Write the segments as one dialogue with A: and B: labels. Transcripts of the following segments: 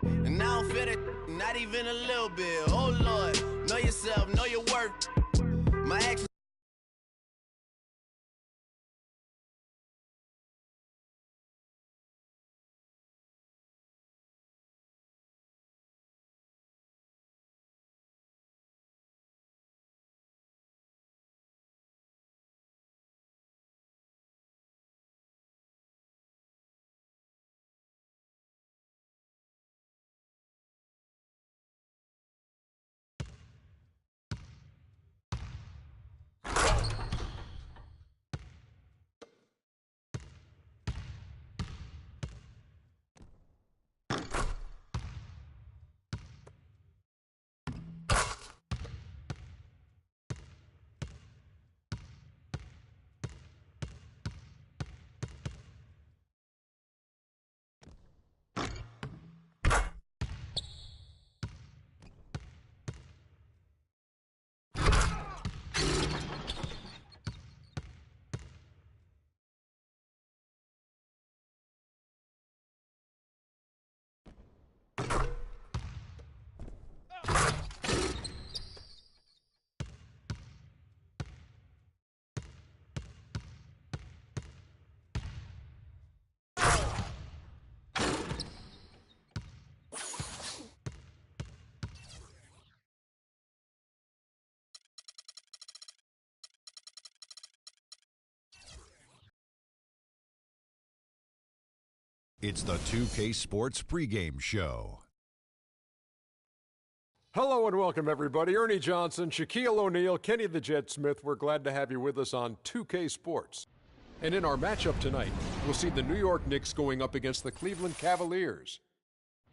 A: And I don't feel it, not even a little bit. Oh Lord, know yourself, know your worth. My actions.
B: It's the 2K Sports pregame show.
C: Hello and welcome, everybody. Ernie Johnson, Shaquille O'Neal, Kenny the Jet Smith. We're glad to have you with us on 2K Sports. And in our matchup tonight, we'll see the New York Knicks going up against the Cleveland Cavaliers.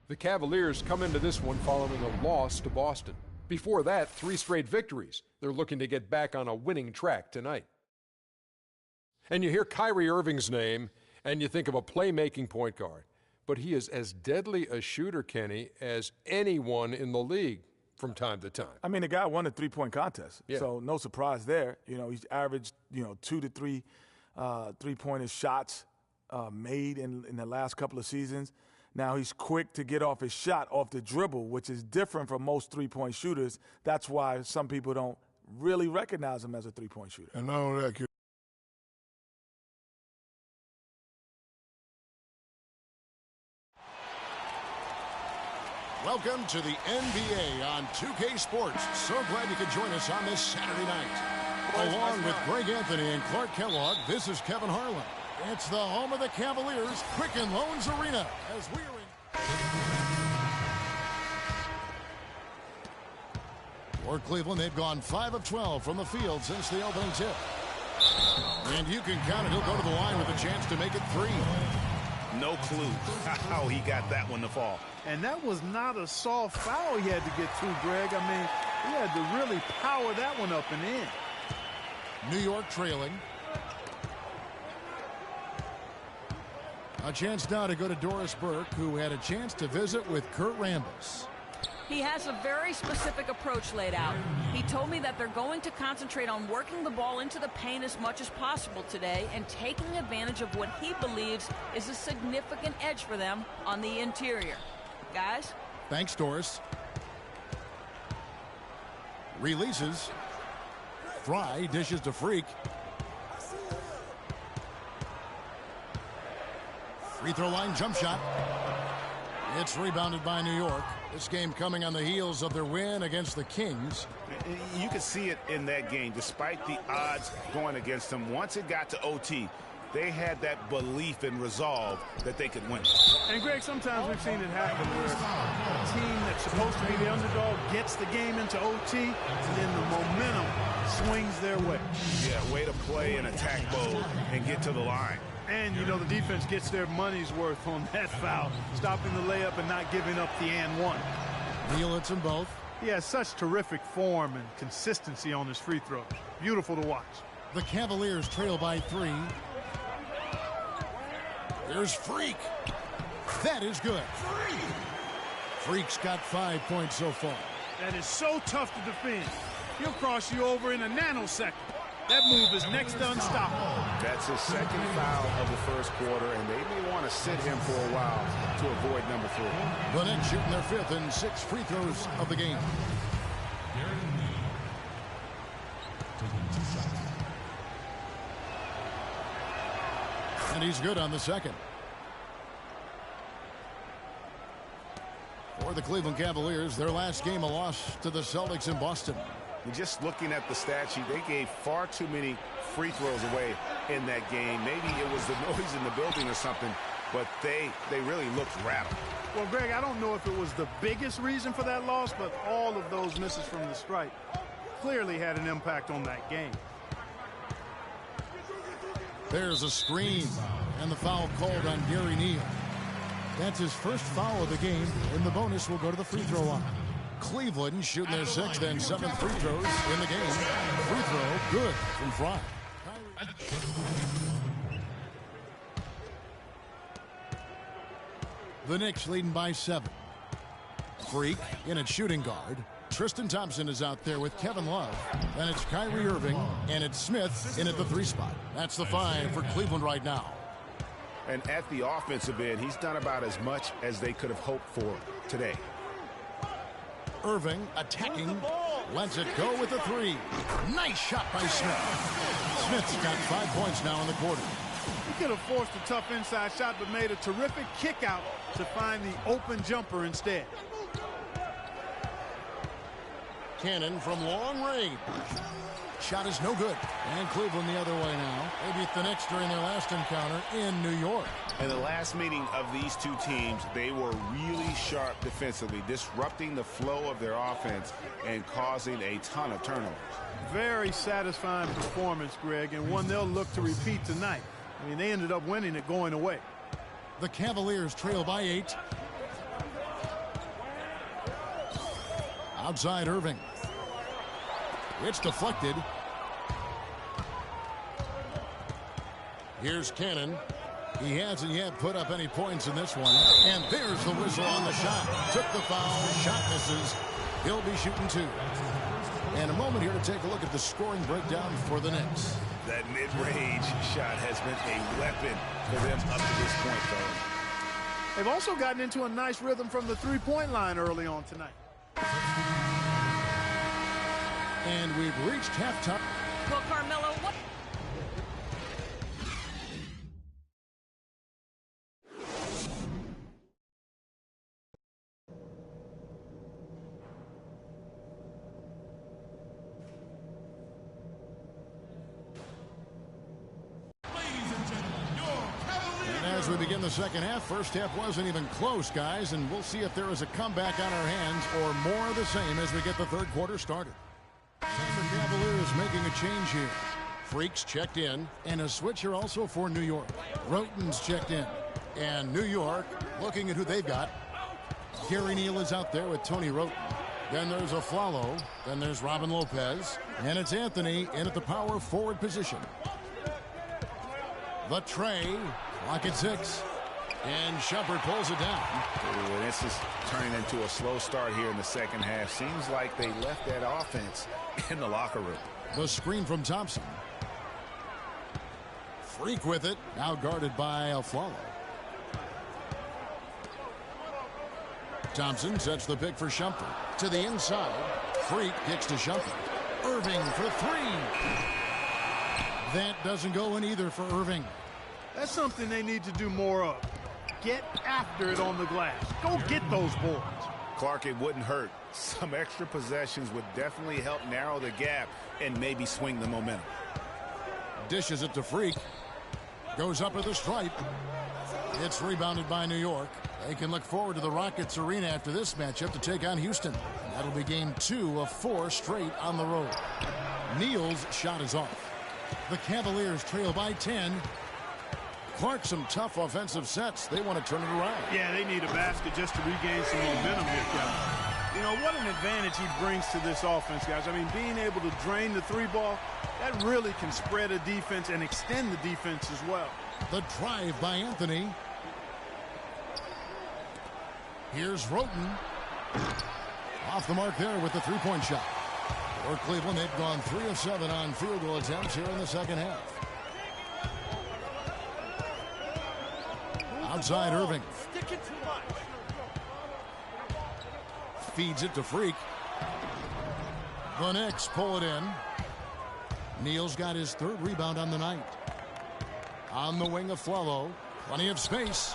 C: The Cavaliers come into this one following a loss to Boston. Before that, 3 straight victories. They're looking to get back on a winning track tonight. And you hear Kyrie Irving's name, and you think of a playmaking point guard. But he is as deadly a shooter, Kenny, as anyone in the league from time to time.
D: I mean, the guy won the three-point contest,
C: yeah.
D: So no surprise there. You know, he's averaged, 2 to 3 three-pointer shots made in the last couple of seasons. Now he's quick to get off his shot off the dribble, which is different from most three-point shooters. That's why some people don't really recognize him as a three-point shooter.
E: And not only that, welcome to the NBA on 2K Sports. So glad you could join us on this Saturday night. Along with Greg Anthony and Clark Kellogg, this is Kevin Harlan. It's the home of the Cavaliers, Quicken Loans Arena, as we are in. For Cleveland, they've gone 5 of 12 from the field since the opening tip. And you can count it. He'll go to the line with a chance to make it 3.
F: No clue how he got that one to fall.
G: And that was not a soft foul he had to get to, Greg. I mean, he had to really power that one up and in.
E: New York trailing. A chance now to go to Doris Burke, who had a chance to visit with Kurt Rambis.
H: He has a very specific approach laid out. He told me that they're going to concentrate on working the ball into the paint as much as possible today and taking advantage of what he believes is a significant edge for them on the interior. Guys?
E: Thanks, Doris. Releases. Fry dishes to Freak. Free throw line jump shot. It's rebounded by New York. This game coming on the heels of their win against the Kings.
F: You could see it in that game. Despite the odds going against them, once it got to OT, they had that belief and resolve that they could win.
G: And, Greg, sometimes we've seen it happen where a team that's supposed to be the underdog gets the game into OT, and then the momentum swings their way.
F: Yeah, way to play in attack mode and get to the line.
G: And, you know, the defense gets their money's worth on that foul, stopping the layup and not giving up the and one.
E: Neal hits them both.
G: He has such terrific form and consistency on his free throws. Beautiful to watch.
E: The Cavaliers trail by 3. There's Freak. That is good. Freak's got 5 points so far.
G: That is so tough to defend. He'll cross you over in a nanosecond. That move is next to unstoppable.
F: That's his second foul of the first quarter, and they may want to sit him for a while to avoid number 3.
E: The Knicks shooting their 5th and 6th free throws of the game. And he's good on the second. For the Cleveland Cavaliers, their last game a loss to the Celtics in Boston.
F: And just looking at the stat sheet, they gave far too many free throws away in that game. Maybe it was the noise in the building or something, but they really looked rattled.
G: Well, Greg, I don't know if it was the biggest reason for that loss, but all of those misses from the stripe clearly had an impact on that game.
E: There's a screen, and the foul called on Gary Neal. That's his first foul of the game, and the bonus will go to the free throw line. Cleveland shooting their 6th and 7th free throws in the game. Free throw good from Fry. The Knicks leading by 7. Freak in at shooting guard. Tristan Thompson is out there with Kevin Love. And it's Kyrie Irving, and it's Smith in at the 3 spot. That's the 5 for Cleveland right now.
F: And at the offensive end, he's done about as much as they could have hoped for today.
E: Irving attacking, lets it go with the 3. Nice shot by Smith. Smith's got 5 points now in the quarter.
G: He could have forced a tough inside shot, but made a terrific kick out to find the open jumper instead.
E: Cannon from long range. Shot is no good. And Cleveland the other way now. They beat the Knicks during their last encounter in New York.
F: In the last meeting of these two teams, they were really sharp defensively, disrupting the flow of their offense and causing a ton of turnovers.
G: Very satisfying performance, Greg, and one they'll look to repeat tonight. I mean, they ended up winning it going away.
E: The Cavaliers trail by 8. Outside Irving. It's deflected. Here's Cannon. He hasn't yet put up any points in this one. And there's the whistle on the shot. Took the foul. Shot misses. He'll be shooting 2. And a moment here to take a look at the scoring breakdown for the Knicks.
F: That mid-range shot has been a weapon for them up to this point, though.
G: They've also gotten into a nice rhythm from the three-point line early on tonight.
E: And we've reached halftime.
H: Well, Carmelo, what?
E: As we begin the second half, first half wasn't even close, guys, and we'll see if there is a comeback on our hands or more of the same as we get the third quarter started. The Cavaliers making a change here. Freaks checked in, and a switch here also for New York. Roten's checked in, and New York looking at who they've got. Gary Neal is out there with Tony Roten. Then there's Aflalo. Then there's Robin Lopez, and it's Anthony in at the power forward position. The tray. Clock at 6. And Shumpert pulls it down.
F: Ooh, this is turning into a slow start here in the second half. Seems like they left that offense in the locker room.
E: The screen from Thompson. Freak with it. Now guarded by Aflalo. Thompson sets the pick for Shumpert. To the inside. Freak kicks to Shumpert. Irving for 3. That doesn't go in either for Irving.
G: That's something they need to do more of. Get after it on the glass. Go get those boards.
F: Clark, it wouldn't hurt. Some extra possessions would definitely help narrow the gap and maybe swing the momentum.
E: Dishes it to Freak. Goes up at the stripe. It's rebounded by New York. They can look forward to the Rockets arena after this matchup to take on Houston. That'll be game 2 of 4 straight on the road. Neal's shot is off. The Cavaliers trail by 10. Clark, some tough offensive sets. They want to turn it around.
G: Yeah, they need a basket just to regain some momentum here, Kevin. You know, what an advantage he brings to this offense, guys. I mean, being able to drain the 3-ball, that really can spread a defense and extend the defense as well.
E: The drive by Anthony. Here's Roten. Off the mark there with the 3-point shot. For Cleveland, they've gone 3 of 7 on field goal attempts here in the second half. outside Irving. Feeds it to Freak. The Knicks pull it in. Neal's got his 3rd rebound on the night. On the wing of Flello. Plenty of space.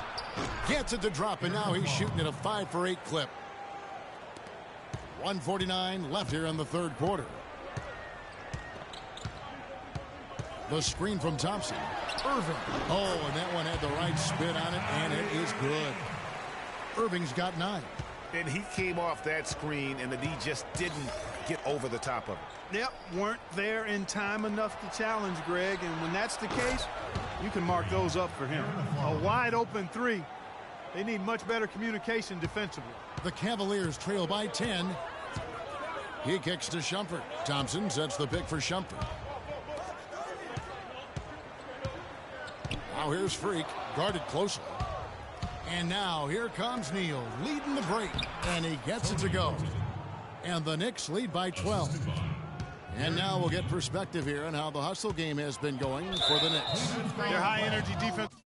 E: Gets it to drop, and now he's shooting at a 5-for-8 clip. 1:49 left here in the 3rd quarter. The screen from Thompson. Irving. Oh, and that one had the right spin on it, and it is good. Irving's got 9.
F: And he came off that screen, and the D just didn't get over the top of it.
G: Yep, weren't there in time enough to challenge Greg, and when that's the case, you can mark those up for him. A wide open 3. They need much better communication defensively.
E: The Cavaliers trail by 10. He kicks to Shumpert. Thompson sets the pick for Shumpert. Now here's Freak, guarded closely. And now here comes Neal, leading the break, and he gets it to go. And the Knicks lead by 12. And now we'll get perspective here on how the hustle game has been going for the Knicks.
G: Their high-energy defense.